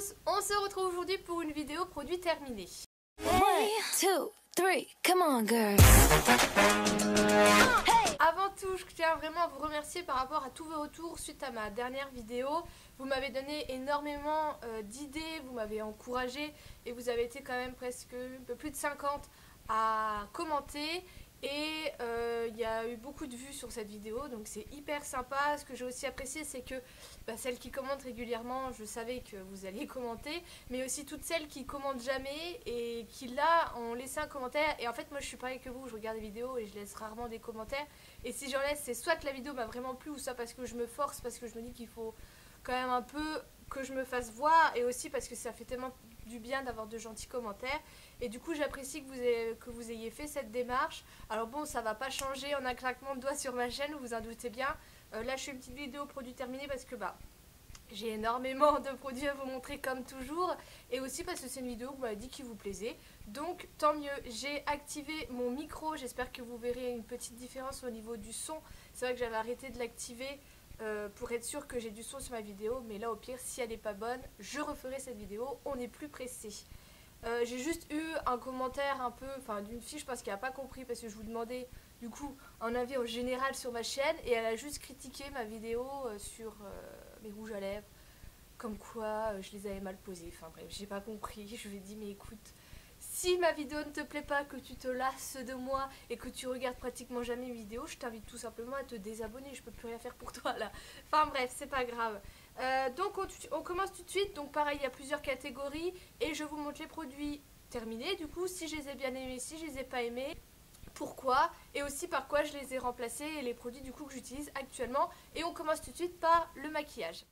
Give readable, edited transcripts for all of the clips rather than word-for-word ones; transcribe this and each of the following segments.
tous, on se retrouve aujourd'hui pour une vidéo produit terminé. 1, 2, 3, come on girl. Avant tout, je tiens vraiment à vous remercier par rapport à tous vos retours suite à ma dernière vidéo. Vous m'avez donné énormément d'idées, vous m'avez encouragé et vous avez été quand même presque un peu plus de 50 à commenter. Et il y a eu beaucoup de vues sur cette vidéo, donc c'est hyper sympa. Ce que j'ai aussi apprécié, c'est que celles qui commentent régulièrement, je savais que vous alliez commenter, mais aussi toutes celles qui commentent jamais et qui là ont laissé un commentaire. Et en fait moi je suis pareil que vous, je regarde des vidéos et je laisse rarement des commentaires. Et si j'en laisse, c'est soit que la vidéo m'a vraiment plu, ou soit parce que je me force, parce que je me dis qu'il faut quand même un peu que je me fasse voir, et aussi parce que ça fait tellement du bien d'avoir de gentils commentaires. Et du coup j'apprécie que vous ayez fait cette démarche. Alors bon, ça va pas changer en un claquement de doigts sur ma chaîne, vous en doutez bien. Là je fais une petite vidéo produit terminé parce que j'ai énormément de produits à vous montrer comme toujours, et aussi parce que c'est une vidéo que vous m'avez dit qui vous plaisait, donc tant mieux. J'ai activé mon micro, j'espère que vous verrez une petite différence au niveau du son. C'est vrai que j'avais arrêté de l'activer pour être sûr que j'ai du son sur ma vidéo, mais là au pire si elle n'est pas bonne, je referai cette vidéo, on n'est plus pressé. J'ai juste eu un commentaire un peu, d'une fille, je pense qu'elle n'a pas compris parce que je vous demandais du coup un avis en général sur ma chaîne, et elle a juste critiqué ma vidéo sur mes rouges à lèvres, comme quoi je les avais mal posés. Enfin bref, j'ai pas compris. Je lui ai dit mais écoute, si ma vidéo ne te plaît pas, que tu te lasses de moi et que tu regardes pratiquement jamais mes vidéos, je t'invite tout simplement à te désabonner, je peux plus rien faire pour toi là. Enfin bref, c'est pas grave. Donc on commence tout de suite. Donc pareil, il y a plusieurs catégories et je vous montre les produits terminés. Du coup, si je les ai bien aimés, si je les ai pas aimés, pourquoi, et aussi par quoi je les ai remplacés, et les produits du coup que j'utilise actuellement. Et on commence tout de suite par le maquillage.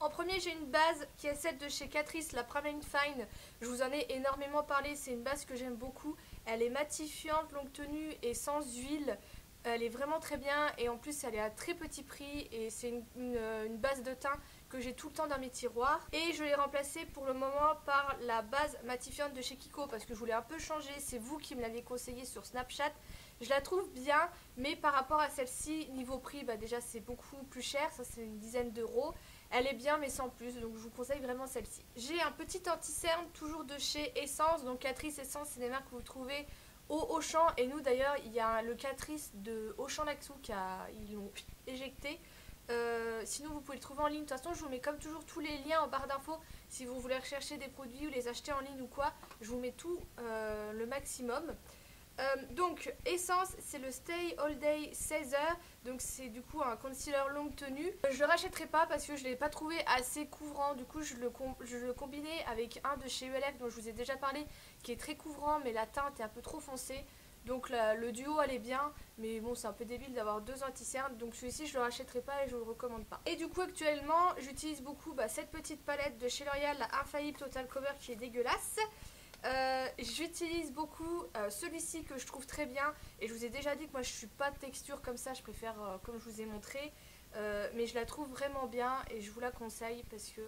En premier, j'ai une base qui est celle de chez Catrice, la Praline Fine. Je vous en ai énormément parlé, c'est une base que j'aime beaucoup. Elle est matifiante, longue tenue et sans huile. Elle est vraiment très bien, et en plus elle est à très petit prix, et c'est une base de teint que j'ai tout le temps dans mes tiroirs. Et je l'ai remplacée pour le moment par la base matifiante de chez Kiko parce que je voulais un peu changer. C'est vous qui me l'aviez conseillé sur Snapchat. Je la trouve bien, mais par rapport à celle-ci, niveau prix, déjà c'est beaucoup plus cher, ça c'est une dizaine d'euros. Elle est bien mais sans plus, donc je vous conseille vraiment celle-ci. J'ai un petit anti-cerne toujours de chez Essence, donc Catrice Essence, c'est des marques que vous trouvez au Auchan, et nous d'ailleurs il y a le Catrice de Auchan-Laxou ils l'ont éjecté. Sinon vous pouvez le trouver en ligne. De toute façon je vous mets comme toujours tous les liens en barre d'infos si vous voulez rechercher des produits ou les acheter en ligne ou quoi. Je vous mets tout le maximum. Donc Essence, c'est le Stay All Day 16 heures, donc c'est du coup un concealer longue tenue. Je le rachèterai pas parce que je l'ai pas trouvé assez couvrant, du coup je le combinais avec un de chez ULF dont je vous ai déjà parlé, qui est très couvrant mais la teinte est un peu trop foncée. Donc le duo elle est bien, mais bon c'est un peu débile d'avoir deux anti-cernes, donc celui-ci je le rachèterai pas et je le recommande pas. Et du coup actuellement j'utilise beaucoup cette petite palette de chez L'Oréal, la Infaillible Total Cover, qui est dégueulasse. J'utilise beaucoup celui-ci que je trouve très bien, et je vous ai déjà dit que moi je suis pas de texture comme ça, je préfère comme je vous ai montré, mais je la trouve vraiment bien et je vous la conseille parce que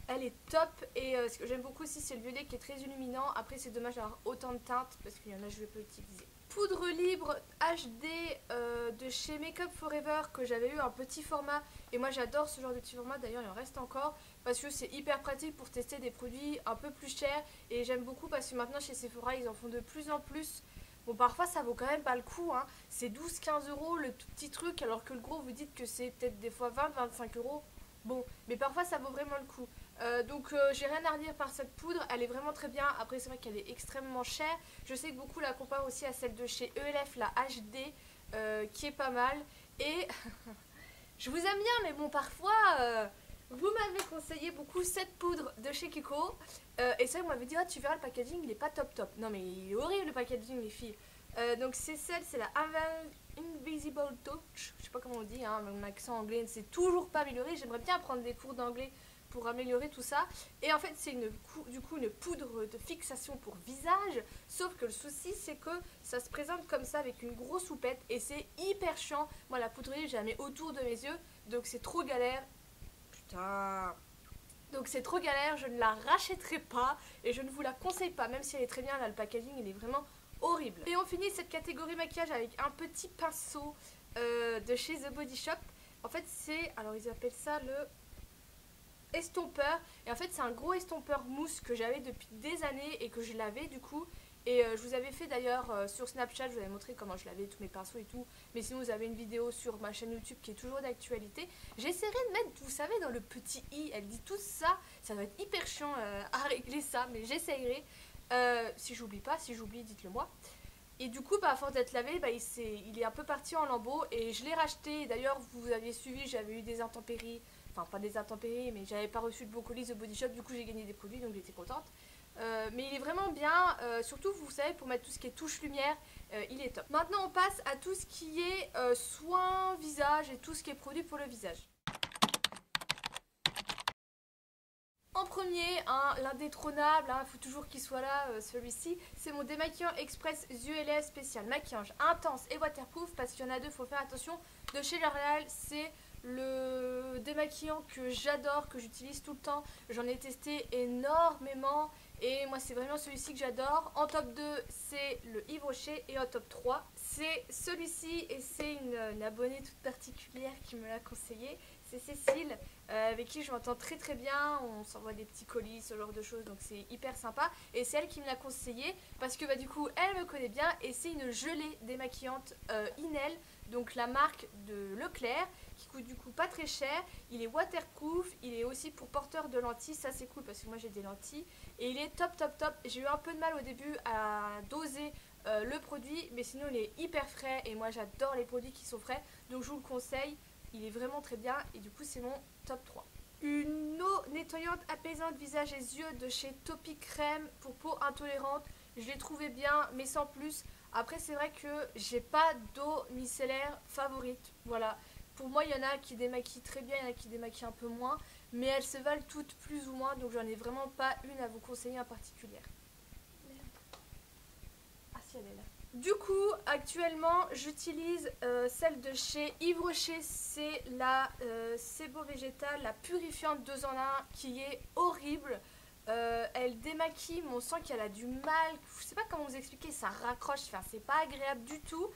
elle est top. Et ce que j'aime beaucoup aussi, c'est le violet qui est très illuminant. Après c'est dommage d'avoir autant de teintes parce qu'il y en a je vais pas utiliser. Poudre libre HD de chez Makeup Forever, que j'avais eu un petit format, et moi j'adore ce genre de petit format, d'ailleurs il en reste encore parce que c'est hyper pratique pour tester des produits un peu plus chers, et j'aime beaucoup parce que maintenant chez Sephora ils en font de plus en plus. Bon parfois ça vaut quand même pas le coup, hein. C'est 12-15 euros le tout petit truc, alors que le gros vous dites que c'est peut-être des fois 20-25 euros. Bon, mais parfois ça vaut vraiment le coup. Donc j'ai rien à redire par cette poudre, elle est vraiment très bien. Après c'est vrai qu'elle est extrêmement chère. Je sais que beaucoup la comparent aussi à celle de chez ELF, la HD, qui est pas mal. Et je vous aime bien, mais bon parfois vous m'avez conseillé beaucoup cette poudre de chez Kiko. Et ça vous m'avez dit, ah, tu verras le packaging il est pas top top. Non mais il est horrible le packaging les filles. Donc c'est la Invisible Touch, je sais pas comment on dit, hein, mon accent anglais ne s'est toujours pas amélioré. J'aimerais bien prendre des cours d'anglais pour améliorer tout ça. Et en fait c'est du coup une poudre de fixation pour visage, sauf que le souci c'est que ça se présente comme ça avec une grosse houppette et c'est hyper chiant. Moi la poudre je la mets autour de mes yeux, donc c'est trop galère. Putain. Donc c'est trop galère, je ne la rachèterai pas et je ne vous la conseille pas, même si elle est très bien. Là le packaging il est vraiment horrible. Et on finit cette catégorie maquillage avec un petit pinceau de chez The Body Shop. En fait c'est, alors ils appellent ça le estompeur. Et en fait c'est un gros estompeur mousse que j'avais depuis des années et que je lavais du coup. Et je vous avais fait d'ailleurs sur Snapchat, je vous avais montré comment je lavais tous mes pinceaux et tout. Mais sinon vous avez une vidéo sur ma chaîne YouTube qui est toujours d'actualité. J'essaierai de mettre, vous savez, dans le petit i, elle dit tout ça. Ça va être hyper chiant à régler ça, mais j'essayerai. Si j'oublie pas, si j'oublie, dites-le moi. Et du coup, à force d'être lavé, il est un peu parti en lambeaux. Et je l'ai racheté. D'ailleurs, vous aviez suivi, j'avais eu des intempéries. Enfin, pas des intempéries, mais j'avais pas reçu de beau colis de Body Shop. Du coup, j'ai gagné des produits, donc j'étais contente. Mais il est vraiment bien, surtout vous savez pour mettre tout ce qui est touche lumière, il est top. Maintenant on passe à tout ce qui est soin visage et tout ce qui est produit pour le visage. En premier, l'indétrônable, il faut toujours qu'il soit là, celui-ci, c'est mon démaquillant express yeux et lèvres spécial maquillage intense et waterproof parce qu'il y en a deux, faut faire attention. De chez L'Oréal, c'est le démaquillant que j'adore, que j'utilise tout le temps. J'en ai testé énormément et moi c'est vraiment celui-ci que j'adore. En top 2 c'est le Yves Rocher et en top 3 c'est celui-ci et c'est une abonnée toute particulière qui me l'a conseillé. C'est Cécile avec qui je m'entends très très bien, on s'envoie des petits colis, ce genre de choses, donc c'est hyper sympa. Et c'est elle qui me l'a conseillé parce que du coup elle me connaît bien et c'est une gelée démaquillante Inel, donc la marque de Leclerc, qui coûte du coup pas très cher. Il est waterproof, il est aussi pour porteurs de lentilles, ça c'est cool parce que moi j'ai des lentilles. Et il est top top top, j'ai eu un peu de mal au début à doser le produit, mais sinon il est hyper frais et moi j'adore les produits qui sont frais, donc je vous le conseille. Il est vraiment très bien et du coup c'est mon top 3. Une eau nettoyante apaisante visage et yeux de chez Topi Crème pour peau intolérante. Je l'ai trouvé bien mais sans plus. Après c'est vrai que j'ai pas d'eau micellaire favorite. Voilà. Pour moi il y en a qui démaquillent très bien, il y en a qui démaquillent un peu moins. Mais elles se valent toutes plus ou moins, donc j'en ai vraiment pas une à vous conseiller en particulier. Ah si elle est là. Du coup, actuellement, j'utilise celle de chez Yves Rocher, c'est la Sebo Végétal, la purifiante 2 en 1, qui est horrible. Elle démaquille mon sang qu'elle a du mal, je sais pas comment vous expliquer, ça raccroche, enfin c'est pas agréable du tout.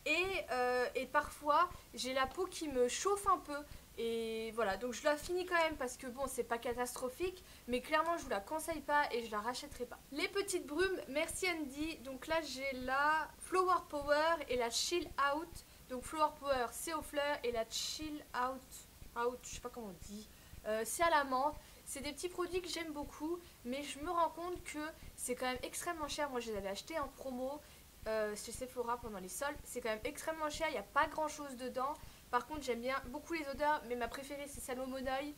Et parfois, j'ai la peau qui me chauffe un peu. Et voilà, donc je la finis quand même parce que bon, c'est pas catastrophique, mais clairement je vous la conseille pas et je la rachèterai pas. Les petites brumes, merci Andy. Donc là j'ai la Flower Power et la Chill Out. Donc Flower Power c'est aux fleurs et la Chill Out, je sais pas comment on dit, c'est à la menthe. C'est des petits produits que j'aime beaucoup, mais je me rends compte que c'est quand même extrêmement cher. Moi je les avais achetés en promo chez Sephora pendant les soldes. C'est quand même extrêmement cher, il n'y a pas grand chose dedans. Par contre j'aime bien beaucoup les odeurs, mais ma préférée c'est celle au monoeil.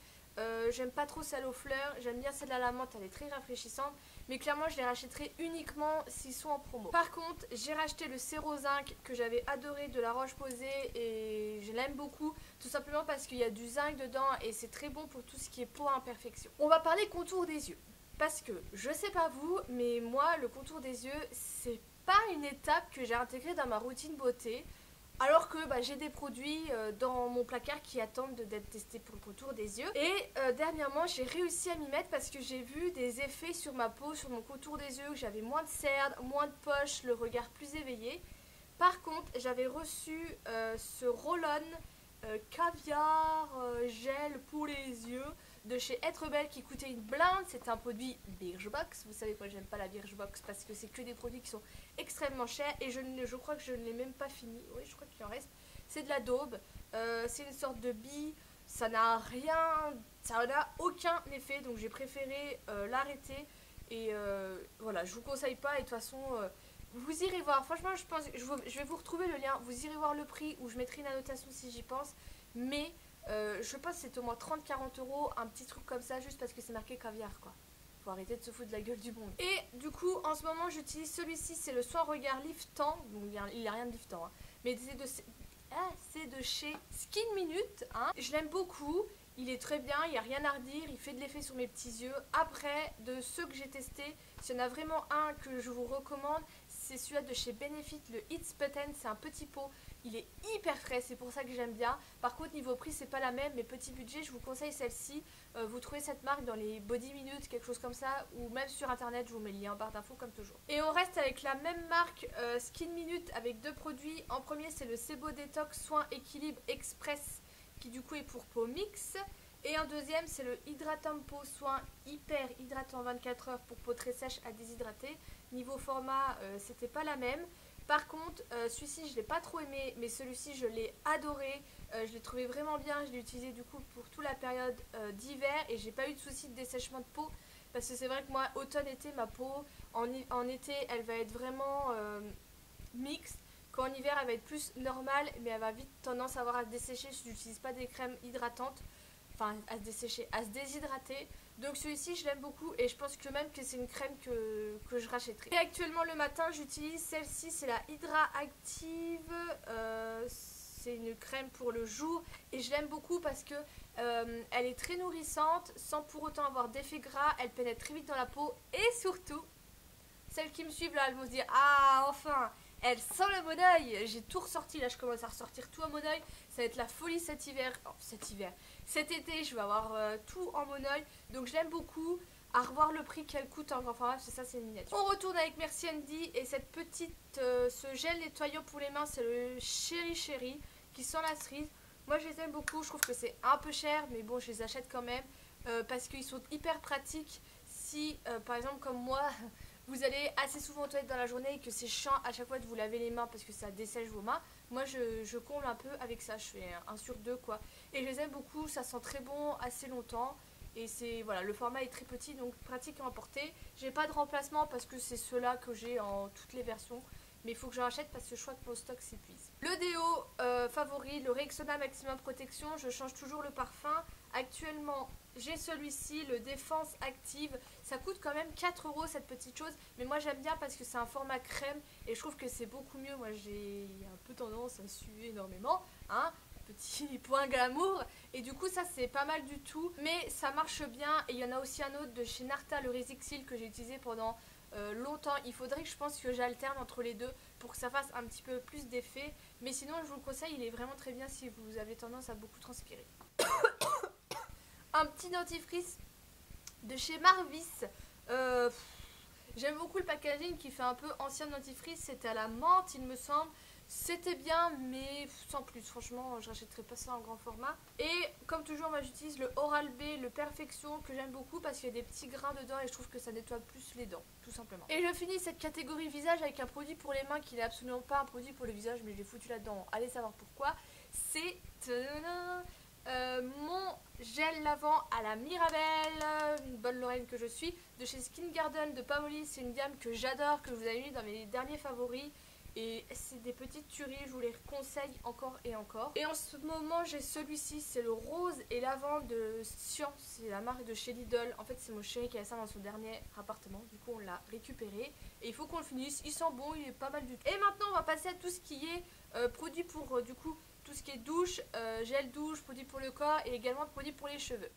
J'aime pas trop celle aux fleurs, j'aime bien celle à la menthe, elle est très rafraîchissante. Mais clairement je les rachèterai uniquement s'ils sont en promo. Par contre j'ai racheté le Céro-Zinc que j'avais adoré de La Roche-Posay et je l'aime beaucoup. Tout simplement parce qu'il y a du zinc dedans et c'est très bon pour tout ce qui est peau à imperfection. On va parler contour des yeux. Parce que je sais pas vous, mais moi le contour des yeux c'est pas une étape que j'ai intégrée dans ma routine beauté. Alors que j'ai des produits dans mon placard qui attendent d'être testés pour le contour des yeux. Et dernièrement j'ai réussi à m'y mettre parce que j'ai vu des effets sur ma peau, sur mon contour des yeux, que j'avais moins de cernes, moins de poches, le regard plus éveillé. Par contre j'avais reçu ce roll-on caviar gel pour les yeux de chez Être Belle qui coûtait une blinde. C'est un produit Birchbox. Vous savez quoi, j'aime pas la Birchbox parce que c'est que des produits qui sont extrêmement chers et je crois que je ne l'ai même pas fini. Oui, je crois qu'il en reste. C'est de la daube. C'est une sorte de bille. Ça n'a rien, ça n'a aucun effet, donc j'ai préféré l'arrêter. Et voilà, je vous conseille pas. Et de toute façon, vous irez voir. Franchement, je pense, je vais vous retrouver le lien. Vous irez voir le prix ou je mettrai une annotation si j'y pense. Mais je pense que c'est au moins 30-40 €, un petit truc comme ça, juste parce que c'est marqué caviar, quoi. Faut arrêter de se foutre de la gueule du monde. Et du coup, en ce moment, j'utilise celui-ci, c'est le soin regard liftant. Donc, il n'y a rien de liftant, hein. Mais c'est de chez Skin Minute, hein. Je l'aime beaucoup, il est très bien, il n'y a rien à redire, il fait de l'effet sur mes petits yeux. Après, de ceux que j'ai testés, s'il y en a vraiment un que je vous recommande, c'est celui-là de chez Benefit, le It's Button, c'est un petit pot. Il est hyper frais, c'est pour ça que j'aime bien. Par contre, niveau prix, c'est pas la même, mais petit budget, je vous conseille celle-ci. Vous trouvez cette marque dans les Body Minutes, quelque chose comme ça, ou même sur internet, je vous mets le lien en barre d'infos comme toujours. Et on reste avec la même marque Skin Minute avec deux produits. En premier, c'est le Sebo Detox Soin Équilibre Express, qui du coup est pour peau mix. Et un deuxième, c'est le Hydratum Peau Soin Hyper Hydratant 24 heures pour peau très sèche à déshydrater. Niveau format, c'était pas la même. Par contre, celui-ci, je l'ai pas trop aimé, mais celui-ci, je l'ai adoré. Je l'ai trouvé vraiment bien. Je l'ai utilisé du coup pour toute la période d'hiver et j'ai pas eu de soucis de dessèchement de peau. Parce que c'est vrai que moi, automne-été, ma peau, en été, elle va être vraiment mixte. Qu'en hiver, elle va être plus normale, mais elle va vite tendance à avoir à se dessécher si je n'utilise pas des crèmes hydratantes. Enfin, à se dessécher, à se déshydrater. Donc celui-ci, je l'aime beaucoup et je pense que même que c'est une crème que je rachèterai. Et actuellement, le matin, j'utilise celle-ci, c'est la Hydra Active. C'est une crème pour le jour et je l'aime beaucoup parce que elle est très nourrissante sans pour autant avoir d'effet gras. Elle pénètre très vite dans la peau et surtout, celles qui me suivent là, elles vont se dire ah enfin, elle sent le monoeil. J'ai tout ressorti là, je commence à ressortir tout en monoeil. Ça va être la folie cet hiver. Oh, cet été, je vais avoir tout en monoeil. Donc je l'aime beaucoup. À revoir le prix qu'elle coûte en grand format, parce que ça c'est une miniature. On retourne avec Merci Andy et cette petite, ce gel nettoyant pour les mains, c'est le Cherry Cherry qui sent la cerise. Moi je les aime beaucoup, je trouve que c'est un peu cher, mais bon je les achète quand même parce qu'ils sont hyper pratiques. Si par exemple comme moi, vous allez assez souvent aux toilettes dans la journée et que c'est chiant à chaque fois de vous laver les mains parce que ça dessèche vos mains, moi je comble un peu avec ça, je fais 1 sur 2 quoi. Et je les aime beaucoup, ça sent très bon assez longtemps. Et c'est voilà, le format est très petit donc pratique à emporter. J'ai pas de remplacement parce que c'est ceux-là que j'ai en toutes les versions. Mais il faut que j'en rachète parce que je crois que mon stock s'épuise. Le déo favori, le Rexona Maximum Protection, je change toujours le parfum. Actuellement, j'ai celui-ci, le Défense Active. Ça coûte quand même 4 € cette petite chose. Mais moi j'aime bien parce que c'est un format crème et je trouve que c'est beaucoup mieux. Moi j'ai un peu tendance à suer énormément, hein. Petit point glamour et du coup ça c'est pas mal du tout mais ça marche bien. Et il y en a aussi un autre de chez Narta, le Resixil, que j'ai utilisé pendant longtemps. Il faudrait que je pense que j'alterne entre les deux pour que ça fasse un petit peu plus d'effet, mais sinon je vous le conseille, il est vraiment très bien si vous avez tendance à beaucoup transpirer. Un petit dentifrice de chez Marvis. J'aime beaucoup le packaging qui fait un peu ancien dentifrice, c'était à la menthe il me semble. C'était bien, mais sans plus. Franchement, je rachèterai pas ça en grand format. Et comme toujours, moi j'utilise le Oral-B, le Perfection, que j'aime beaucoup parce qu'il y a des petits grains dedans et je trouve que ça nettoie plus les dents, tout simplement. Et je finis cette catégorie visage avec un produit pour les mains qui n'est absolument pas un produit pour le visage, mais je l'ai foutu là-dedans. Allez savoir pourquoi. C'est mon gel lavant à la Mirabelle, une bonne Lorraine que je suis, de chez Skin Garden de Paoli. C'est une gamme que j'adore, que je vous avais mis dans mes derniers favoris. Et c'est des petites tueries, je vous les conseille encore et encore. Et en ce moment, j'ai celui-ci, c'est le rose et lavande de Sian. C'est la marque de chez Lidl. En fait, c'est mon chéri qui avait ça dans son dernier appartement. Du coup, on l'a récupéré. Et il faut qu'on le finisse. Il sent bon, il est pas mal du tout. Et maintenant, on va passer à tout ce qui est produit pour, du coup, tout ce qui est douche, gel douche, produit pour le corps et également produit pour les cheveux.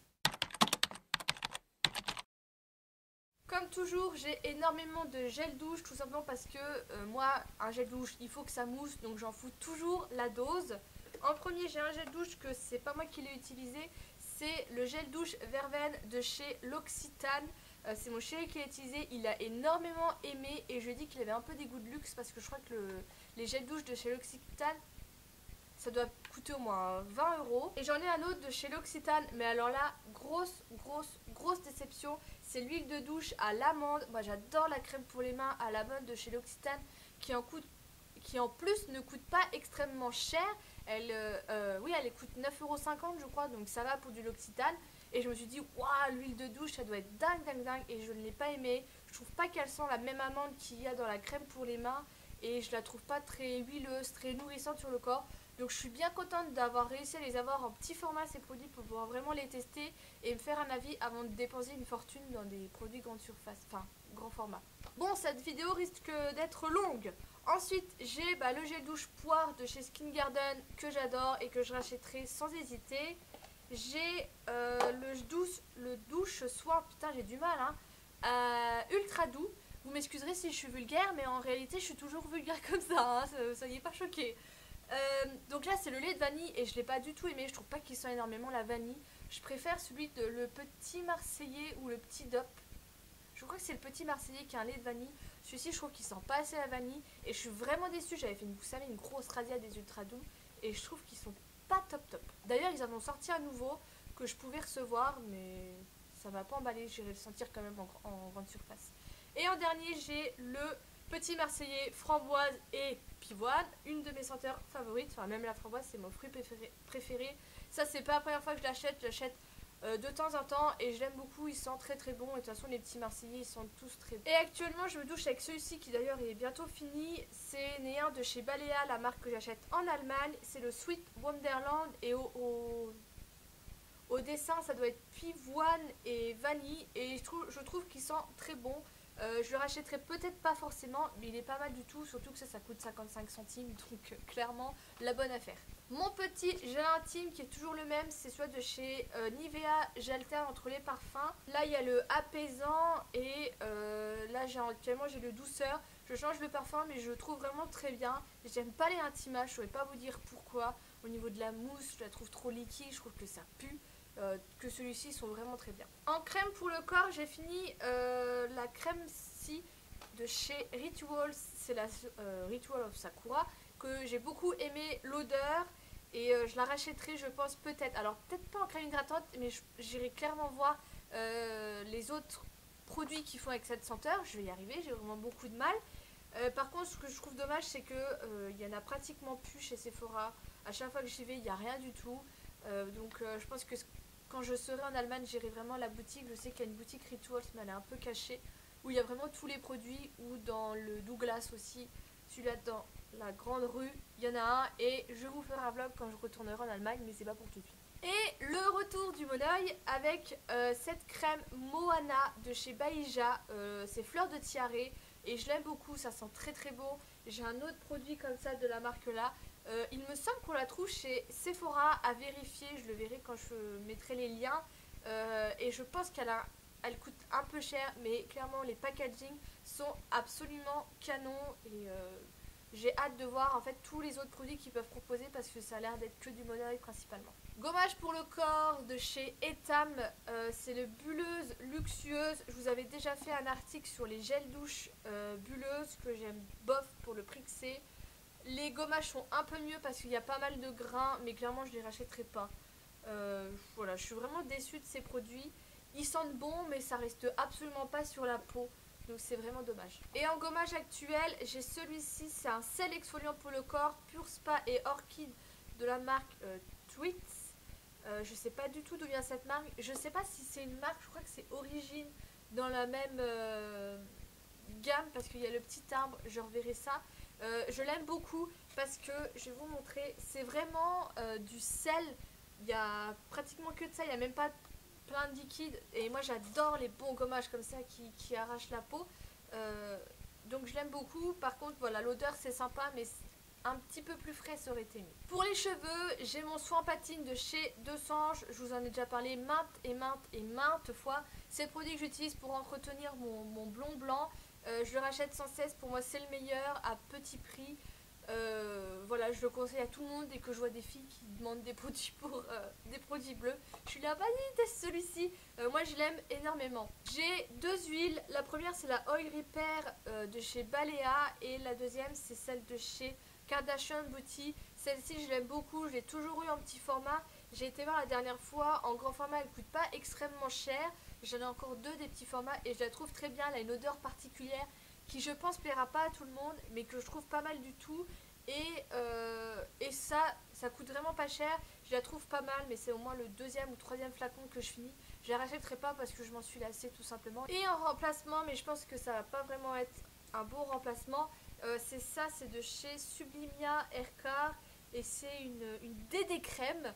Comme toujours, j'ai énormément de gel douche, tout simplement parce que moi, un gel douche, il faut que ça mousse, donc j'en fous toujours la dose. En premier, j'ai un gel douche que c'est pas moi qui l'ai utilisé, c'est le gel douche Verveine de chez L'Occitane. C'est mon chéri qui l'a utilisé, il a énormément aimé et je lui ai dit qu'il avait un peu des goûts de luxe parce que je crois que les gels douche de chez L'Occitane, ça doit coûter au moins 20 €. Et j'en ai un autre de chez L'Occitane, mais alors là, grosse déception. C'est l'huile de douche à l'amande. Moi j'adore la crème pour les mains à l'amande de chez L'Occitane qui en plus ne coûte pas extrêmement cher. Oui, elle coûte 9,50 € je crois, donc ça va pour du L'Occitane. Et je me suis dit, waouh, l'huile de douche, ça doit être dingue. Et je ne l'ai pas aimée. Je trouve pas qu'elle sent la même amande qu'il y a dans la crème pour les mains. Et je la trouve pas très huileuse, très nourrissante sur le corps. Donc je suis bien contente d'avoir réussi à les avoir en petit format ces produits pour pouvoir vraiment les tester et me faire un avis avant de dépenser une fortune dans des produits grande surface, enfin grand format. Bon, cette vidéo risque d'être longue. Ensuite j'ai le gel douche poire de chez Skin Garden que j'adore et que je rachèterai sans hésiter. J'ai le douche soin, putain j'ai du mal ultra doux. Vous m'excuserez si je suis vulgaire, mais en réalité je suis toujours vulgaire comme ça, soyez pas choqués. Donc là c'est le lait de vanille et je l'ai pas du tout aimé, je trouve pas qu'il sent énormément la vanille. Je préfère celui de le petit marseillais ou le petit dop. Je crois que c'est le petit marseillais qui a un lait de vanille. Celui-ci je trouve qu'il sent pas assez la vanille et je suis vraiment déçue. J'avais fait vous savez, une grosse razzia des ultra doux et je trouve qu'ils sont pas top. D'ailleurs ils en ont sorti un nouveau que je pouvais recevoir, mais ça m'a pas emballé, j'irai le sentir quand même en grande surface. Et en dernier, j'ai le Petit Marseillais framboise et pivoine, une de mes senteurs favorites, enfin même la framboise c'est mon fruit préféré. Ça c'est pas la première fois que je l'achète de temps en temps et je l'aime beaucoup, il sent très très bon et de toute façon les petits Marseillais ils sentent tous très bons. Et actuellement je me douche avec celui-ci qui d'ailleurs est bientôt fini, c'est néant de chez Balea, la marque que j'achète en Allemagne, c'est le Sweet Wonderland et au dessin ça doit être pivoine et vanille et je trouve qu'il sent très bon. Je le rachèterai peut-être pas forcément, mais il est pas mal du tout, surtout que ça coûte 55 centimes, donc clairement la bonne affaire. Mon petit gel intime qui est toujours le même, c'est soit de chez Nivea, j'alterne entre les parfums. Là il y a le apaisant et là actuellement j'ai le douceur. Je change le parfum mais je le trouve vraiment très bien. J'aime pas les intimas, je saurais pas vous dire pourquoi. Au niveau de la mousse, je la trouve trop liquide, je trouve que ça pue. Que celui-ci sont vraiment très bien. En crème pour le corps, j'ai fini la crème si de chez Rituals, c'est la Ritual of Sakura, que j'ai beaucoup aimé l'odeur et je la rachèterai je pense peut-être. Alors peut-être pas en crème hydratante, mais j'irai clairement voir les autres produits qu'ils font avec cette senteur. Je vais y arriver, j'ai vraiment beaucoup de mal. Par contre, ce que je trouve dommage, c'est que il y en a pratiquement plus chez Sephora. À chaque fois que j'y vais, il n'y a rien du tout. Donc je pense que quand je serai en Allemagne, j'irai vraiment à la boutique. Je sais qu'il y a une boutique Rituals, mais elle est un peu cachée, où il y a vraiment tous les produits, ou dans le Douglas aussi, celui-là dans la grande rue, il y en a un, et je vous ferai un vlog quand je retournerai en Allemagne, mais c'est pas pour tout de suite. Et le retour du bon oeil avec cette crème Moana de chez Baïja, c'est fleur de tiare, et je l'aime beaucoup, ça sent très très bon. J'ai un autre produit comme ça de la marque là. Il me semble qu'on la trouve chez Sephora, à vérifier, je le verrai quand je mettrai les liens. Et je pense elle coûte un peu cher, mais clairement les packaging sont absolument canons. Et j'ai hâte de voir en fait tous les autres produits qu'ils peuvent proposer parce que ça a l'air d'être que du monoeil principalement. Gommage pour le corps de chez Etam, c'est le bulleuse luxueuse. Je vous avais déjà fait un article sur les gels douche bulleuses que j'aime bof pour le prix que c'est. Les gommages sont un peu mieux parce qu'il y a pas mal de grains, mais clairement je les rachèterai pas. Voilà, je suis vraiment déçue de ces produits. Ils sentent bon, mais ça reste absolument pas sur la peau. Donc c'est vraiment dommage. Et en gommage actuel, j'ai celui-ci, c'est un sel exfoliant pour le corps, Pure Spa et Orchid de la marque Tweets. Je sais pas du tout d'où vient cette marque. Je sais pas si c'est une marque, je crois que c'est Origine dans la même gamme parce qu'il y a le petit arbre, je reverrai ça. Je l'aime beaucoup parce que je vais vous montrer, c'est vraiment du sel, il y a pratiquement que de ça, il n'y a même pas plein de liquide et moi j'adore les bons gommages comme ça qui arrachent la peau, donc je l'aime beaucoup. Par contre voilà, l'odeur c'est sympa mais un petit peu plus frais ça aurait été mieux. Pour les cheveux, j'ai mon soin patine de chez Desange, je vous en ai déjà parlé maintes fois. C'est le produit que j'utilise pour entretenir mon blond blanc. Je le rachète sans cesse, pour moi c'est le meilleur à petit prix. Voilà, je le conseille à tout le monde. Dès que je vois des filles qui demandent des produits pour des produits bleus, je suis là, vas-y teste celui-ci. Moi je l'aime énormément. J'ai deux huiles, la première c'est la Oil Repair de chez Balea et la deuxième c'est celle de chez Kardashian Beauty. Celle-ci je l'aime beaucoup, je l'ai toujours eu en petit format. J'ai été voir la dernière fois, en grand format elle coûte pas extrêmement cher. J'en ai encore deux des petits formats et je la trouve très bien. Elle a une odeur particulière qui je pense plaira pas à tout le monde, mais que je trouve pas mal du tout. Et ça coûte vraiment pas cher. Je la trouve pas mal, mais c'est au moins le deuxième ou troisième flacon que je finis. Je la rachèterai pas parce que je m'en suis lassée tout simplement. Et en remplacement, mais je pense que ça va pas vraiment être un bon remplacement, c'est ça, c'est de chez Sublimia Haircare et c'est une DD crème.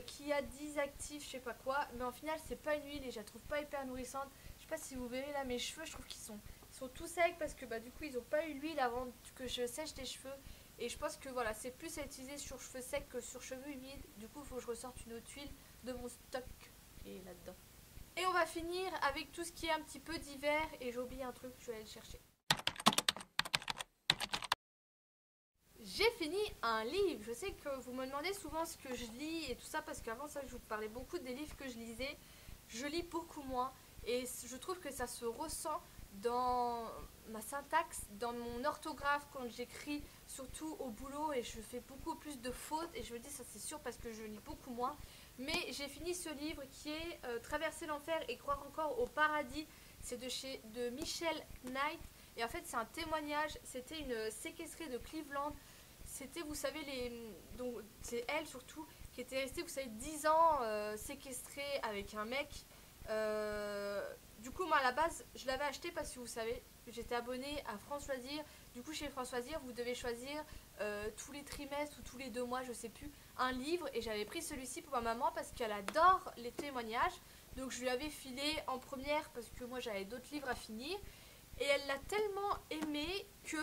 Qui a 10 actifs, je sais pas quoi, mais en final c'est pas une huile et je la trouve pas hyper nourrissante. Je sais pas si vous verrez là mes cheveux, je trouve qu'ils sont tout secs parce que du coup ils ont pas eu l'huile avant que je sèche les cheveux. Et je pense que voilà, c'est plus à utiliser sur cheveux secs que sur cheveux humides. Du coup il faut que je ressorte une autre huile de mon stock qui est là-dedans. Et on va finir avec tout ce qui est un petit peu d'hiver et j'ai oublié un truc, je vais aller le chercher. J'ai fini un livre. Je sais que vous me demandez souvent ce que je lis et tout ça parce qu'avant ça je vous parlais beaucoup des livres que je lisais. Je lis beaucoup moins et je trouve que ça se ressent dans ma syntaxe, dans mon orthographe quand j'écris, surtout au boulot, et je fais beaucoup plus de fautes et je me dis ça c'est sûr parce que je lis beaucoup moins. Mais j'ai fini ce livre qui est Traverser l'enfer et croire encore au paradis. C'est de Michel Knight. Et en fait, c'est un témoignage. C'était une séquestrée de Cleveland. C'était, vous savez, donc c'est elle surtout, qui était restée, vous savez, 10 ans séquestrée avec un mec. Du coup, moi, à la base, je l'avais acheté parce que, vous savez, j'étais abonnée à France Loisirs. Du coup, chez France Loisirs, vous devez choisir tous les trimestres ou tous les 2 mois, je sais plus, un livre. Et j'avais pris celui-ci pour ma maman parce qu'elle adore les témoignages. Donc, je lui avais filé en première parce que moi, j'avais d'autres livres à finir. Et elle l'a tellement aimé que,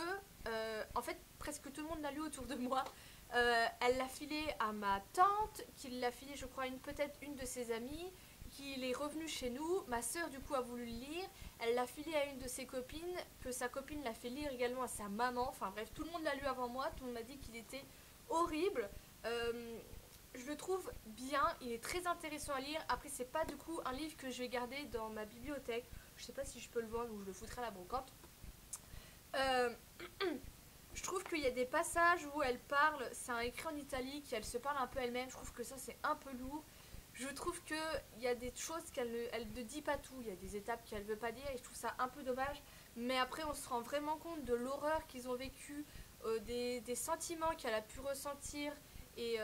en fait, presque tout le monde l'a lu autour de moi. Elle l'a filé à ma tante, qui l'a filé, je crois, peut-être une de ses amies, qui est revenue chez nous. Ma soeur, du coup, a voulu le lire. Elle l'a filé à une de ses copines, que sa copine l'a fait lire également à sa maman. Enfin bref, tout le monde l'a lu avant moi. Tout le monde m'a dit qu'il était horrible. Je le trouve bien, il est très intéressant à lire. Après, c'est pas du coup un livre que je vais garder dans ma bibliothèque. Je sais pas si je peux le vendre ou je le foutrai à la brocante. Je trouve qu'il y a des passages où elle parle, c'est un écrit en italique, elle se parle un peu elle-même. Je trouve que ça, c'est un peu lourd. Je trouve qu'il y a des choses qu'elle ne dit pas tout. Il y a des étapes qu'elle ne veut pas dire et je trouve ça un peu dommage. Mais après, on se rend vraiment compte de l'horreur qu'ils ont vécu, des sentiments qu'elle a pu ressentir. Et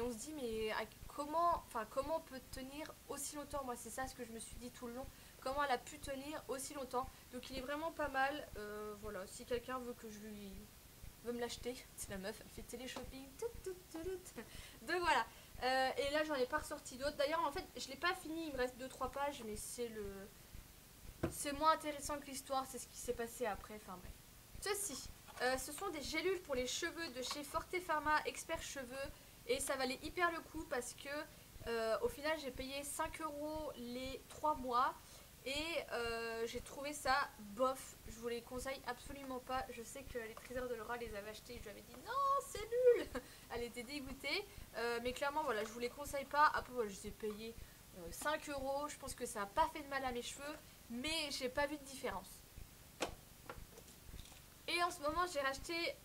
on se dit, mais comment on peut tenir aussi longtemps? Moi, c'est ça ce que je me suis dit tout le long. Comment elle a pu tenir aussi longtemps. Donc, il est vraiment pas mal. Voilà, si quelqu'un veut que je lui veut me l'acheter, c'est la meuf, elle fait télé-shopping. Donc voilà. Et là, j'en ai pas ressorti d'autres. D'ailleurs, en fait, je l'ai pas fini. Il me reste 2-3 pages, mais c'est moins intéressant que l'histoire. C'est ce qui s'est passé après. Enfin bref. Ceci. Ce sont des gélules pour les cheveux de chez Forte Pharma Expert Cheveux et ça valait hyper le coup parce que au final j'ai payé 5 € les 3 mois et j'ai trouvé ça bof. Je vous les conseille absolument pas. Je sais que les trésors de Laura les avaient achetés. Je lui avais dit non, c'est nul. Elle était dégoûtée. Mais clairement, voilà, je vous les conseille pas. Après, voilà, je les ai payés 5 €. Je pense que ça n'a pas fait de mal à mes cheveux, mais j'ai pas vu de différence. Et en ce moment, j'ai acheté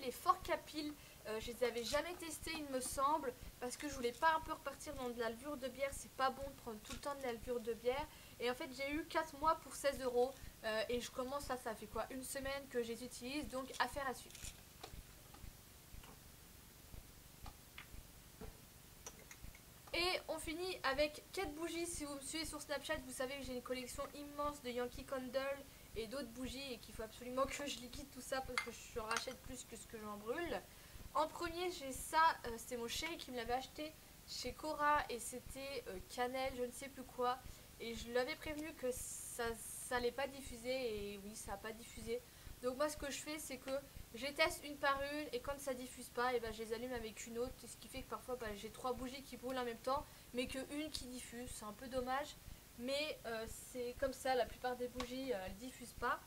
les Forcapil. Je les avais jamais testés, il me semble, parce que je voulais pas un peu repartir dans de la levure de bière. C'est pas bon de prendre tout le temps de la levure de bière. Et en fait, j'ai eu 4 mois pour 16 €. Et je commence là, ça fait quoi, une semaine que je les utilise, donc affaire à suivre. Et on finit avec 4 bougies. Si vous me suivez sur Snapchat, vous savez que j'ai une collection immense de Yankee Candle et d'autres bougies et qu'il faut absolument que je liquide tout ça parce que je rachète plus que ce que j'en brûle. En premier, j'ai ça, c'était mon chéri qui me l'avait acheté chez Cora et c'était cannelle, je ne sais plus quoi. Et je lui avais prévenu que ça n'allait pas diffuser et oui, ça n'a pas diffusé. Donc moi, ce que je fais, c'est que je les teste une par une et quand ça diffuse pas, et ben, je les allume avec une autre. Ce qui fait que parfois, j'ai 3 bougies qui brûlent en même temps, mais qu'une qui diffuse. C'est un peu dommage, mais c'est comme ça, la plupart des bougies, elles diffusent pas.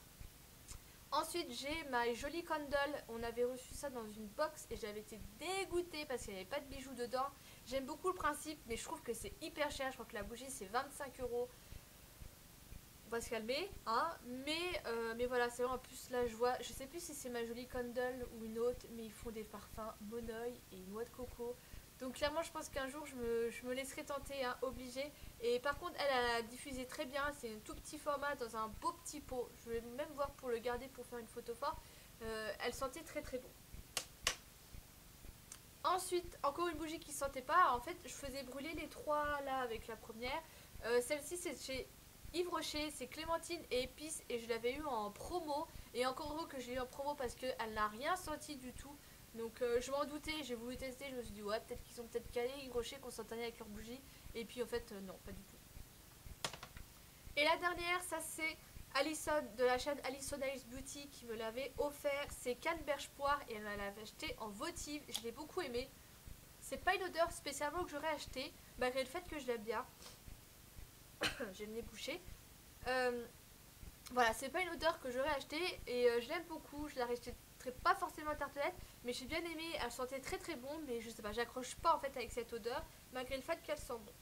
Ensuite, j'ai ma jolie candle. On avait reçu ça dans une box et j'avais été dégoûtée parce qu'il n'y avait pas de bijoux dedans. J'aime beaucoup le principe, mais je trouve que c'est hyper cher. Je crois que la bougie, c'est 25 €. On va se calmer, hein. Mais voilà, c'est vrai, en plus là je vois, je sais plus si c'est ma jolie candle ou une autre, mais ils font des parfums monoeil et noix de coco. Donc clairement je pense qu'un jour je me laisserai tenter, hein, obligée. Et par contre elle a diffusé très bien, c'est un tout petit format dans un beau petit pot. Je vais même voir pour le garder pour faire une photo fort. Elle sentait très très bon. Ensuite, encore une bougie qui sentait pas. En fait, je faisais brûler les 3 là avec la première. Celle-ci, c'est chez Yves Rocher, c'est Clémentine et épices et je l'avais eu en promo. Et encore heureux que j'ai eu en promo parce qu'elle n'a rien senti du tout. Donc je m'en doutais, j'ai voulu tester. Je me suis dit, ouais, peut-être qu'ils sont peut-être calés, Yves Rocher, qu'on s'entendait avec leur bougie. Et puis en fait, non, pas du tout. Et la dernière, ça c'est Alison de la chaîne Alison Ice Beauty qui me l'avait offert. C'est canneberge poire et elle me l'avait acheté en votive. Je l'ai beaucoup aimé. C'est pas une odeur spécialement que j'aurais acheté, malgré le fait que je l'aime bien. J'ai le nez bouché. Voilà, c'est pas une odeur que j'aurais acheté et je l'aime beaucoup. Je la rachèterai pas forcément en tartelette, mais j'ai bien aimé. Elle sentait très très bon, mais je sais pas, j'accroche pas en fait avec cette odeur, malgré le fait qu'elle sent bon.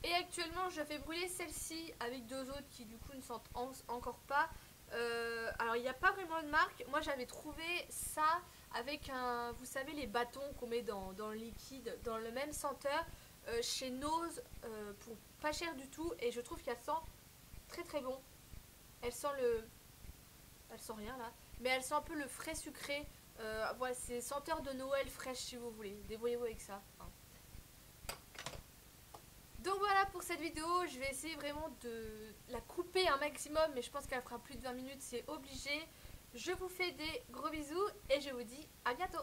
Et actuellement, je fais brûler celle-ci avec 2 autres qui du coup ne sentent encore pas. Alors il n'y a pas vraiment de marque. Moi j'avais trouvé ça avec un, vous savez les bâtons qu'on met dans le liquide, dans le même senteur chez Nose pour pas cher du tout et je trouve qu'elle sent très très bon. Elle sent elle sent rien là, mais elle sent un peu le frais sucré. Voilà, c'est senteur de Noël fraîche si vous voulez. Débrouillez-vous avec ça. Hein. Donc voilà pour cette vidéo, je vais essayer vraiment de la couper un maximum, mais je pense qu'elle fera plus de 20 minutes, c'est obligé. Je vous fais des gros bisous et je vous dis à bientôt.